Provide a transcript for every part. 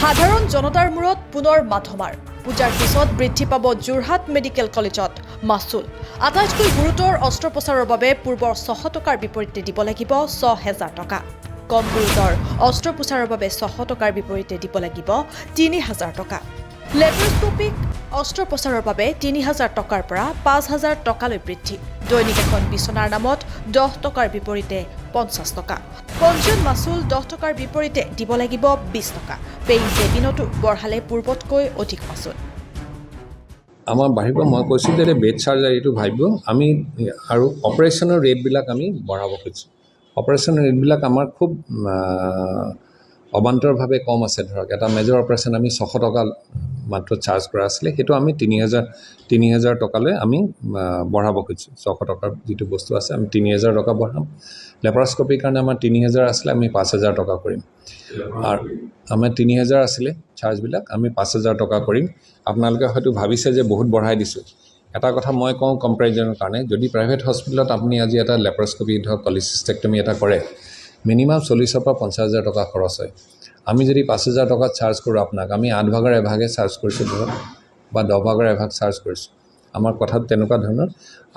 সাধাৰণ জনতাৰ মূৰত পুনৰ মাধমাৰ পূজাৰ পিছত বৃদ্ধি পাব যোৰহাট মেডিকেল কলেজত মাচুল আটাইতকৈ গুৰুতৰ অস্ত্ৰোপচাৰৰ বাবে পূৰ্বৰ 600 টকাৰ বিপৰীতে দিব লাগিব 6000 টকা কম গুৰুতৰ অস্ত্ৰোপচাৰৰ বাবে 600 টকাৰ বিপৰীতে দিব লাগিব 3000 টকা লেপাৰস্কোপিক অস্ত্ৰোপচাৰৰ বাবে 3000 টকাৰ পৰা 5000 টকালৈ বৃদ্ধি দৈনিক এখন বিচনাৰ নামত 10 টকাৰ বিপৰীতে 50 টকা পঞ্জীয়ন মাচুল 10 টকাৰ বিপৰীতে দিব লাগিব 20 টকা পেইং কেবিনতো বঢ়ালে পূৰ্বতকৈ অধিক মাচুল আমাৰ বাহিব মই কৈছোঁ যে বেড চাৰ্জাৰীটো ভাবিব আমি আৰু অপাৰেশ্যনৰ ৰেটবিলাক আমি বঢ়াব খুজিছোঁ অপাৰেশ্যনৰ ৰেটবিলাক আমাৰ খুব অবান্তৰভাৱে কম আছে ধৰক এটা মেজৰ অপাৰেশ্যন আমি 600 টকা মাত্ৰ চাৰ্জ কৰা আছিলে সেইটো আমি 3000 টকালৈ আমি বঢ়াব খুজিছোঁ 600 টকাৰ যিটো বস্তু আছে আমি 3000 টকা বঢ়াম লেপাৰস্কোপিৰ কাৰণে আমাৰ 3000 আছিলে আমি 5000 টকা কৰিম আৰু আমাৰ 3000 আছিলে চাৰ্জবিলাক আমি 5000 টকা কৰিম আপোনালোকে হয়তো ভাবিছে যে বহুত বঢ়াই দিছোঁ এটা কথা মই কওঁ কম্পেৰিজনৰ কাৰণে যদি প্ৰাইভেট হস্পিটেলত আপুনি আজি এটা লেপাৰস্কোপি ধৰক কলিচিষ্টেক্টমি এটা কৰে মিনিমাম 40,000 পৰা 50,000 টকা খৰচ হয় আমি যদি 5000 টকা চাৰ্জ কৰোঁ আপোনাক আমি 8 ভাগৰ এভাগে চাৰ্জ কৰিছোঁ ধৰক বা 10 ভাগৰ এভাগ চাৰ্জ কৰিছোঁ আমাৰ কথাত তেনেকুৱা ধৰণৰ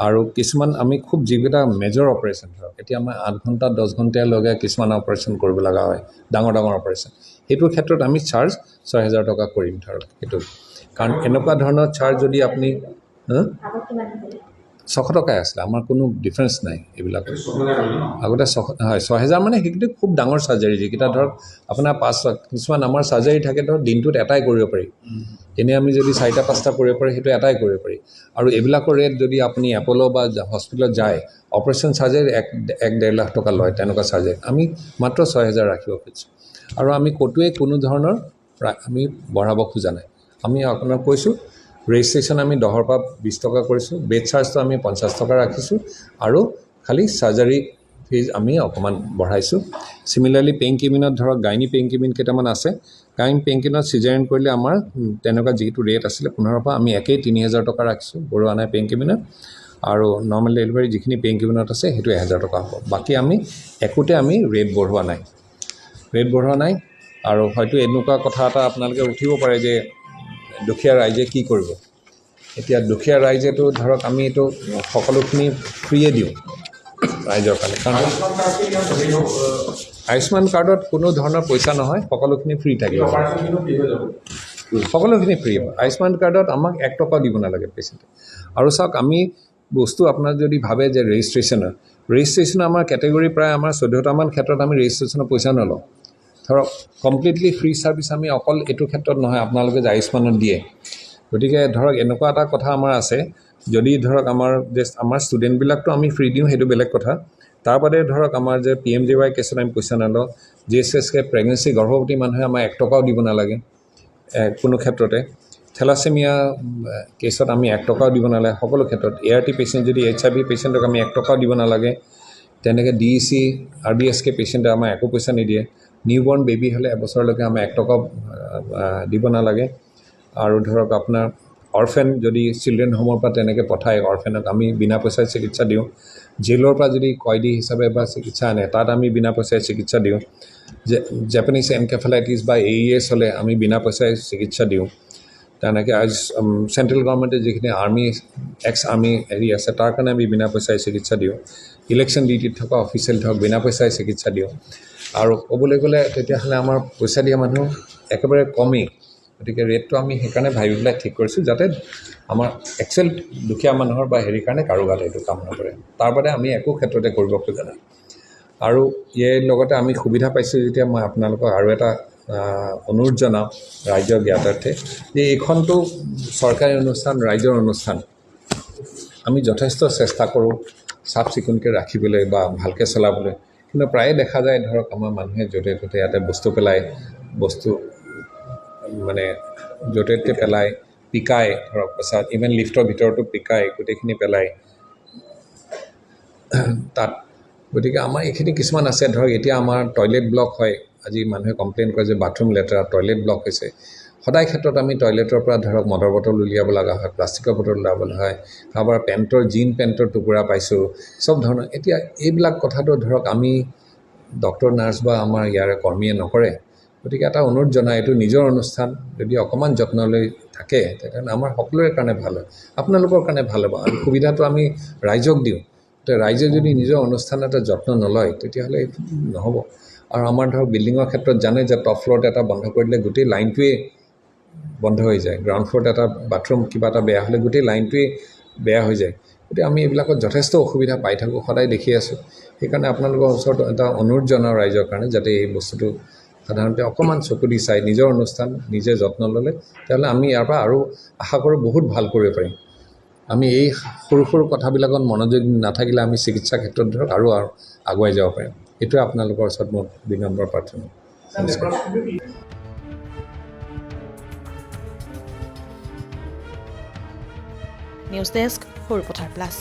আৰু কিছুমান আমি খুব যিকেইটা মেজৰ অপাৰেশ্যন ধৰক এতিয়া আমাৰ 8 ঘণ্টা 10 ঘণ্টাৰ লগে কিছুমান অপাৰেশ্যন কৰিব লগা হয় ডাঙৰ অপাৰেশ্যন সেইটোৰ ক্ষেত্ৰত আমি চাৰ্জ 6000 টকা কৰিম ধৰক সেইটো কাৰণ এনেকুৱা ধৰণৰ চাৰ্জ যদি আপুনি 600 টকাই আছিলে আমাৰ কোনো ডিফাৰেঞ্চ নাই এইবিলাক আগতে 6000 মানে সেইকেইটা খুব ডাঙৰ চাৰ্জাৰী যিকেইটা ধৰক আপোনাৰ 5 কিছুমান আমাৰ চাৰ্জাৰী থাকে ধৰক দিনটোত এটাই কৰিব পাৰি এনে আমি যদি 4টা 5টা কৰিব পাৰি সেইটো এটাই কৰিব পাৰি আৰু এইবিলাকৰ ৰেট যদি আপুনি এপ'লো বা হস্পিটেলত যায় অপাৰেশ্যন চাৰ্জাৰী 1.5 লাখ টকা লয় তেনেকুৱা চাৰ্জাৰী আমি মাত্ৰ 6000 ৰাখিব খুজিছোঁ আৰু আমি ক'তোৱে কোনো ধৰণৰ আমি বঢ়াব খোজা নাই আমি আপোনাক কৈছোঁ ৰেজিষ্ট্ৰেশ্যন আমি 10 পৰা 20 টকা কৰিছোঁ বেড চাৰ্জটো আমি 50 টকা ৰাখিছোঁ আৰু খালি চাৰ্জাৰী ফিজ আমি অকণমান বঢ়াইছোঁ চিমিলাৰলি পেইন কেবিনত ধৰক গাইনী পেইন কেবিন কেইটামান আছে গাইনী পেইন কেবিনত চিজাৰিন কৰিলে আমাৰ তেনেকুৱা যিটো ৰেট আছিলে 15 পৰা আমি একেই 3000 টকা ৰাখিছোঁ বঢ়োৱা নাই পেইন কেবিনত আৰু নৰ্মেল ডেলিভাৰী যিখিনি পেইন কেবিনত আছে সেইটো 1000 টকা হ'ব বাকী আমি একোতে আমি ৰেট বঢ়োৱা নাই আৰু হয়তো এনেকুৱা কথা এটা আপোনালোকে উঠিব পাৰে যে দুখীয়া ৰাইজে কি কৰিব এতিয়া দুখীয়া ৰাইজেতো ধৰক আমি এইটো সকলোখিনি ফ্ৰীয়ে দিওঁ ৰাইজৰ কাৰণে কাৰণ আয়ুষ্মান কাৰ্ডত কোনো ধৰণৰ পইচা নহয় সকলোখিনি ফ্ৰী থাকিব সকলোখিনি ফ্ৰী হ'ব আয়ুষ্মান কাৰ্ডত আমাক 1 টকা দিব নালাগে পেচেণ্টে আৰু চাওক আমি বস্তু আপোনাৰ যদি ভাবে যে ৰেজিষ্ট্ৰেশ্যন আমাৰ কেটেগৰী প্ৰায় আমাৰ 14টামান ক্ষেত্ৰত আমি ৰেজিষ্ট্ৰেশ্যনৰ পইচা নলওঁ ধৰক কমপ্লিটলি ফ্ৰী ছাৰ্ভিচ আমি অকল এইটো ক্ষেত্ৰত নহয় আপোনালোকে যে আয়ুষ্মানত দিয়ে গতিকে ধৰক এনেকুৱা এটা কথা আমাৰ আছে যদি ধৰক আমাৰ ষ্টুডেণ্টবিলাকতো আমি ফ্ৰী দিওঁ সেইটো বেলেগ কথা তাৰ বাদে ধৰক আমাৰ যে PMJY কেছত আমি পইচা নলওঁ GSSK প্ৰেগনেঞ্চি গৰ্ভৱতী মানুহে আমাৰ 1 টকাও দিব নালাগে কোনো ক্ষেত্ৰতে থেলাছেমিয়া কেছত আমি 1 টকাও দিব নালাগে সকলো ক্ষেত্ৰত ART পেচেণ্ট যদি HIV পেচেণ্টক আমি 1 টকাও দিব নালাগে তেনেকৈ DEC RBSK পেচেণ্টে আমাৰ একো পইচা নিদিয়ে নিউবৰ্ণ বেবী হ'লে এবছৰলৈকে আমাৰ 1 টকা দিব নালাগে আৰু ধৰক আপোনাৰ অৰফেন যদি চিলড্ৰেন হোমৰ পৰা তেনেকৈ পঠায় অৰফেনক আমি বিনা পইচাই চিকিৎসা দিওঁ জেলৰ পৰা যদি কয়দী হিচাপে বা চিকিৎসা আনে তাত আমি বিনা পইচাই চিকিৎসা দিওঁ জেপানিজ এনকেফেলাইটিছ বা AES হ'লে আমি বিনা পইচাই চিকিৎসা দিওঁ তেনেকৈ চেণ্ট্ৰেল গভৰ্ণমেণ্টে যিখিনি এক্স আৰ্মি হেৰি আছে তাৰ কাৰণে আমি বিনা পইচাই চিকিৎসা দিওঁ ইলেকশ্যন ডিউটিত থকা অফিচিয়েল ধৰক বিনা পইচাই চিকিৎসা দিওঁ আৰু ক'বলৈ গ'লে তেতিয়াহ'লে আমাৰ পইচা দিয়া মানুহ একেবাৰে কমেই গতিকে ৰেটটো আমি সেইকাৰণে ভাবি পেলাই ঠিক কৰিছোঁ যাতে আমাৰ একচুৱেল দুখীয়া মানুহৰ বা হেৰিৰ কাৰণে কাৰো গাত এইটো কাম নকৰে তাৰ বাদে আমি একো ক্ষেত্ৰতে কৰিব খোজা নাই আৰু ইয়াৰ লগতে আমি সুবিধা পাইছোঁ যেতিয়া মই আপোনালোকক আৰু এটা অনুৰোধ জনাওঁ ৰাইজৰ জ্ঞাতাৰ্থে যে এইখনটো চৰকাৰী অনুষ্ঠান ৰাইজৰ অনুষ্ঠান আমি যথেষ্ট চেষ্টা কৰোঁ চাফ চিকুণকৈ ৰাখিবলৈ বা ভালকৈ চলাবলৈ কিন্তু প্ৰায়ে দেখা যায় ধৰক আমাৰ মানুহে য'তে ত'তে ইয়াতে বস্তু পেলায় বস্তু মানে য'তে ত'তে পেলায় পিকায় ধৰক পাছত ইভেন লিফ্টৰ ভিতৰতো পিকায় গোটেইখিনি পেলায় তাত গতিকে আমাৰ এইখিনি কিছুমান আছে ধৰক এতিয়া আমাৰ টয়লেট ব্লক হয় আজি মানুহে কমপ্লেইন কৰে যে বাথৰুম লেতেৰা টয়লেট ব্লক হৈছে সদায় ক্ষেত্ৰত আমি টয়লেটৰ পৰা ধৰক মদৰ বটল উলিয়াব লগা হয় প্লাষ্টিকৰ বটল উলিয়াব লগা হয় কাৰোবাৰ জিন পেণ্টৰ টুকুৰা পাইছোঁ চব ধৰণৰ এতিয়া এইবিলাক কথাটো ধৰক আমি ডক্টৰ নাৰ্ছ বা আমাৰ ইয়াৰে কৰ্মীয়ে নকৰে গতিকে এটা অনুৰোধ জনাই এইটো নিজৰ অনুষ্ঠান যদি অকণমান যত্ন লৈ থাকে তেতিয়াহ'লে আমাৰ সকলোৰে কাৰণে ভাল হয় আপোনালোকৰ কাৰণে ভাল হ'ব আৰু সুবিধাটো আমি ৰাইজক দিওঁ এতিয়া ৰাইজে যদি নিজৰ অনুষ্ঠান এটা যত্ন নলয় তেতিয়াহ'লে এইটো নহ'ব আৰু আমাৰ ধৰক বিল্ডিঙৰ ক্ষেত্ৰত জানে যে টপ ফ্ল'ৰত এটা বন্ধ কৰি দিলে গোটেই লাইনটোৱে বন্ধ হৈ যায় গ্ৰাউণ্ড ফ্ল'ৰত এটা বাথৰুম কিবা এটা বেয়া হ'লে গোটেই লাইনটোৱে বেয়া হৈ যায় গতিকে আমি এইবিলাকত যথেষ্ট অসুবিধা পাই থাকোঁ সদায় দেখি আছোঁ সেইকাৰণে আপোনালোকৰ ওচৰত এটা অনুৰোধ জনাওঁ ৰাইজৰ কাৰণে যাতে এই বস্তুটো সাধাৰণতে অকণমান চকু দি চাই নিজৰ অনুষ্ঠান নিজে যত্ন ল'লে তেতিয়াহ'লে আমি ইয়াৰ পৰা আৰু আশা কৰোঁ বহুত ভাল কৰিব পাৰিম আমি এই সৰু সৰু কথাবিলাকত মনোযোগ নাথাকিলে আমি চিকিৎসা ক্ষেত্ৰত ধৰক আৰু আগুৱাই যাব পাৰিম এইটোৱে আপোনালোকৰ ওচৰত মোৰ বিনম্ৰ প্ৰাৰ্থনা নমস্কাৰ নিউজ ডেস্ক সৰুপথাৰ প্লাছ